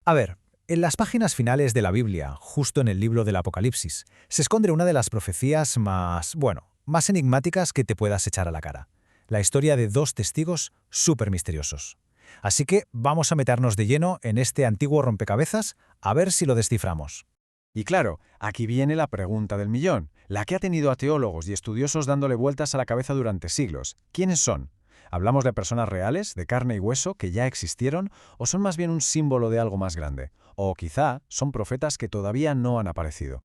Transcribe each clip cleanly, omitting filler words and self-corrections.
A ver, en las páginas finales de la Biblia, justo en el libro del Apocalipsis, se esconde una de las profecías más enigmáticas que te puedas echar a la cara. La historia de dos testigos súper misteriosos. Así que vamos a meternos de lleno en este antiguo rompecabezas a ver si lo desciframos. Y claro, aquí viene la pregunta del millón, la que ha tenido a teólogos y estudiosos dándole vueltas a la cabeza durante siglos. ¿Quiénes son? ¿Hablamos de personas reales, de carne y hueso, que ya existieron, o son más bien un símbolo de algo más grande? O quizá son profetas que todavía no han aparecido.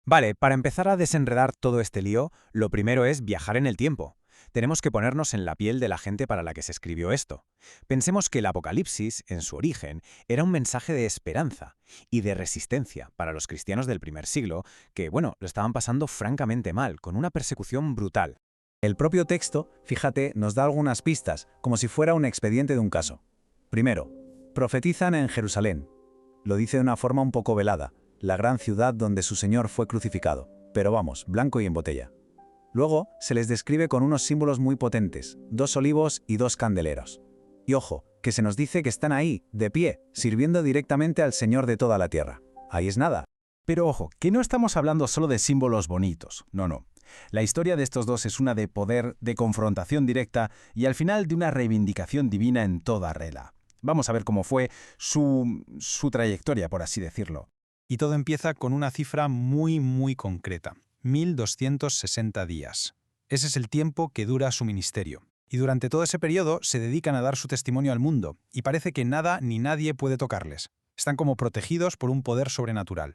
Vale, para empezar a desenredar todo este lío, lo primero es viajar en el tiempo. Tenemos que ponernos en la piel de la gente para la que se escribió esto. Pensemos que el Apocalipsis, en su origen, era un mensaje de esperanza y de resistencia para los cristianos del primer siglo, que, lo estaban pasando francamente mal, con una persecución brutal. El propio texto, fíjate, nos da algunas pistas, como si fuera un expediente de un caso. Primero, profetizan en Jerusalén. Lo dice de una forma un poco velada, la gran ciudad donde su Señor fue crucificado, pero vamos, blanco y en botella. Luego, se les describe con unos símbolos muy potentes, 2 olivos y 2 candeleros. Y ojo, que se nos dice que están ahí, de pie, sirviendo directamente al Señor de toda la tierra. Ahí es nada. Pero ojo, que no estamos hablando solo de símbolos bonitos, no. La historia de estos dos es una de poder, de confrontación directa y al final de una reivindicación divina en toda regla. Vamos a ver cómo fue su trayectoria, por así decirlo. Y todo empieza con una cifra muy concreta, 1260 días. Ese es el tiempo que dura su ministerio. Y durante todo ese periodo se dedican a dar su testimonio al mundo, y parece que nada ni nadie puede tocarles. Están como protegidos por un poder sobrenatural.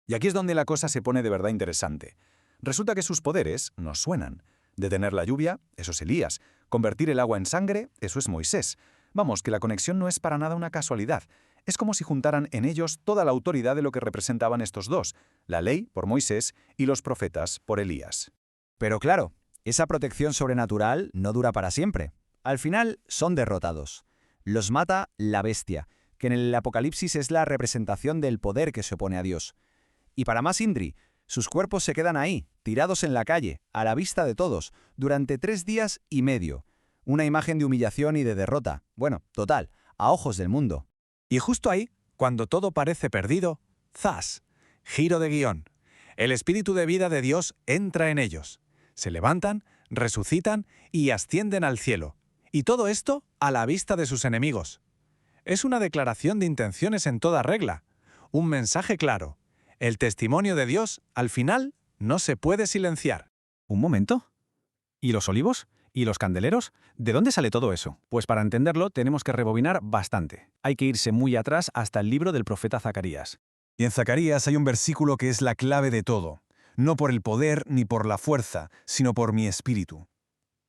Y aquí es donde la cosa se pone de verdad interesante. Resulta que sus poderes nos suenan. Detener la lluvia, eso es Elías. Convertir el agua en sangre, eso es Moisés. Vamos, que la conexión no es para nada una casualidad. Es como si juntaran en ellos toda la autoridad de lo que representaban estos dos, la ley por Moisés y los profetas por Elías. Pero claro, esa protección sobrenatural no dura para siempre. Al final son derrotados. Los mata la bestia, que en el Apocalipsis es la representación del poder que se opone a Dios. Y para más Indri, sus cuerpos se quedan ahí, tirados en la calle, a la vista de todos, durante 3 días y medio. Una imagen de humillación y de derrota. Total, a ojos del mundo. Y justo ahí, cuando todo parece perdido, ¡zas! Giro de guión. El espíritu de vida de Dios entra en ellos. Se levantan, resucitan y ascienden al cielo. Y todo esto a la vista de sus enemigos. Es una declaración de intenciones en toda regla. Un mensaje claro. El testimonio de Dios, al final, no se puede silenciar. ¿Un momento? ¿Y los olivos? ¿Y los candeleros? ¿De dónde sale todo eso? Pues para entenderlo tenemos que rebobinar bastante. Hay que irse muy atrás hasta el libro del profeta Zacarías. Y en Zacarías hay un versículo que es la clave de todo. No por el poder ni por la fuerza, sino por mi espíritu.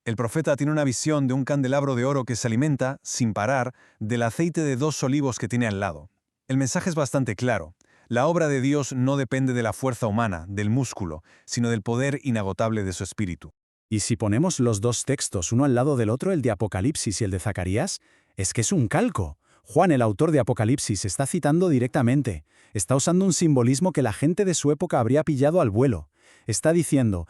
El profeta tiene una visión de un candelabro de oro que se alimenta, sin parar, del aceite de 2 olivos que tiene al lado. El mensaje es bastante claro. La obra de Dios no depende de la fuerza humana, del músculo, sino del poder inagotable de su espíritu. Y si ponemos los dos textos uno al lado del otro, el de Apocalipsis y el de Zacarías, es que es un calco. Juan, el autor de Apocalipsis, está citando directamente. Está usando un simbolismo que la gente de su época habría pillado al vuelo. Está diciendo,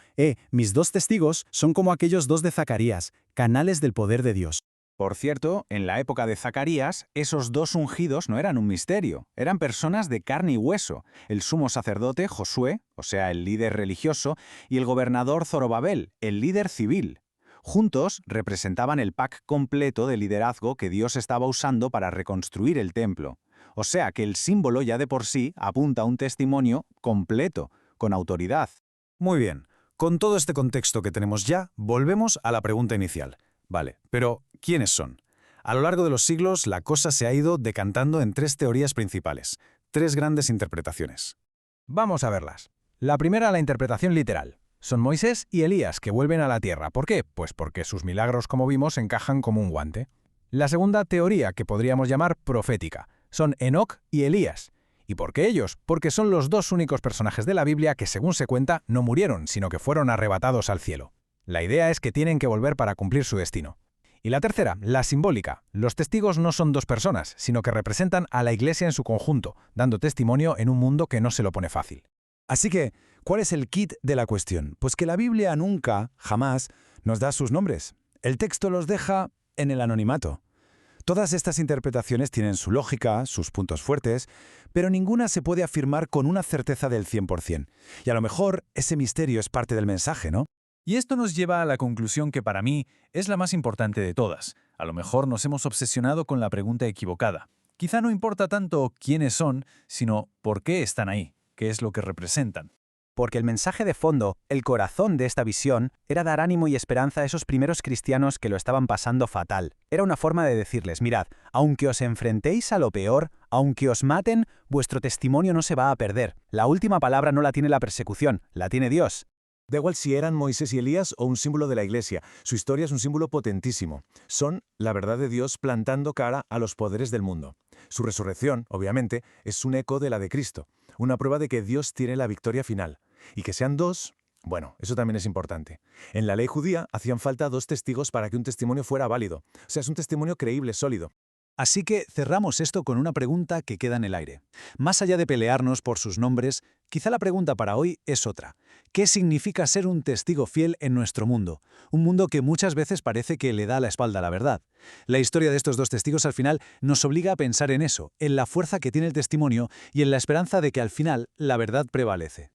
mis 2 testigos son como aquellos 2 de Zacarías, canales del poder de Dios. Por cierto, en la época de Zacarías, esos 2 ungidos no eran un misterio, eran personas de carne y hueso, el sumo sacerdote Josué, o sea, el líder religioso, y el gobernador Zorobabel, el líder civil. Juntos representaban el pack completo de liderazgo que Dios estaba usando para reconstruir el templo. O sea que el símbolo ya de por sí apunta a un testimonio completo, con autoridad. Muy bien, con todo este contexto que tenemos ya, volvemos a la pregunta inicial. Vale, pero ¿quiénes son? A lo largo de los siglos, la cosa se ha ido decantando en 3 teorías principales, 3 grandes interpretaciones. Vamos a verlas. La primera, la interpretación literal. Son Moisés y Elías que vuelven a la tierra. ¿Por qué? Pues porque sus milagros, como vimos, encajan como un guante. La segunda teoría, que podríamos llamar profética, son Enoc y Elías. ¿Y por qué ellos? Porque son los 2 únicos personajes de la Biblia que, según se cuenta, no murieron, sino que fueron arrebatados al cielo. La idea es que tienen que volver para cumplir su destino. Y la tercera, la simbólica. Los testigos no son 2 personas, sino que representan a la Iglesia en su conjunto, dando testimonio en un mundo que no se lo pone fácil. Así que, ¿cuál es el kit de la cuestión? Pues que la Biblia nunca, jamás, nos da sus nombres. El texto los deja en el anonimato. Todas estas interpretaciones tienen su lógica, sus puntos fuertes, pero ninguna se puede afirmar con una certeza del 100%. Y a lo mejor ese misterio es parte del mensaje, ¿no? Y esto nos lleva a la conclusión que para mí es la más importante de todas. A lo mejor nos hemos obsesionado con la pregunta equivocada. Quizá no importa tanto quiénes son, sino por qué están ahí, qué es lo que representan. Porque el mensaje de fondo, el corazón de esta visión, era dar ánimo y esperanza a esos primeros cristianos que lo estaban pasando fatal. Era una forma de decirles, mirad, aunque os enfrentéis a lo peor, aunque os maten, vuestro testimonio no se va a perder. La última palabra no la tiene la persecución, la tiene Dios. Da igual si eran Moisés y Elías o un símbolo de la Iglesia, su historia es un símbolo potentísimo. Son la verdad de Dios plantando cara a los poderes del mundo. Su resurrección, obviamente, es un eco de la de Cristo, una prueba de que Dios tiene la victoria final. Y que sean dos, bueno, eso también es importante. En la ley judía hacían falta 2 testigos para que un testimonio fuera válido. O sea, es un testimonio creíble, sólido. Así que cerramos esto con una pregunta que queda en el aire. Más allá de pelearnos por sus nombres, quizá la pregunta para hoy es otra. ¿Qué significa ser un testigo fiel en nuestro mundo? Un mundo que muchas veces parece que le da la espalda a la verdad. La historia de estos 2 testigos al final nos obliga a pensar en eso, en la fuerza que tiene el testimonio y en la esperanza de que al final la verdad prevalece.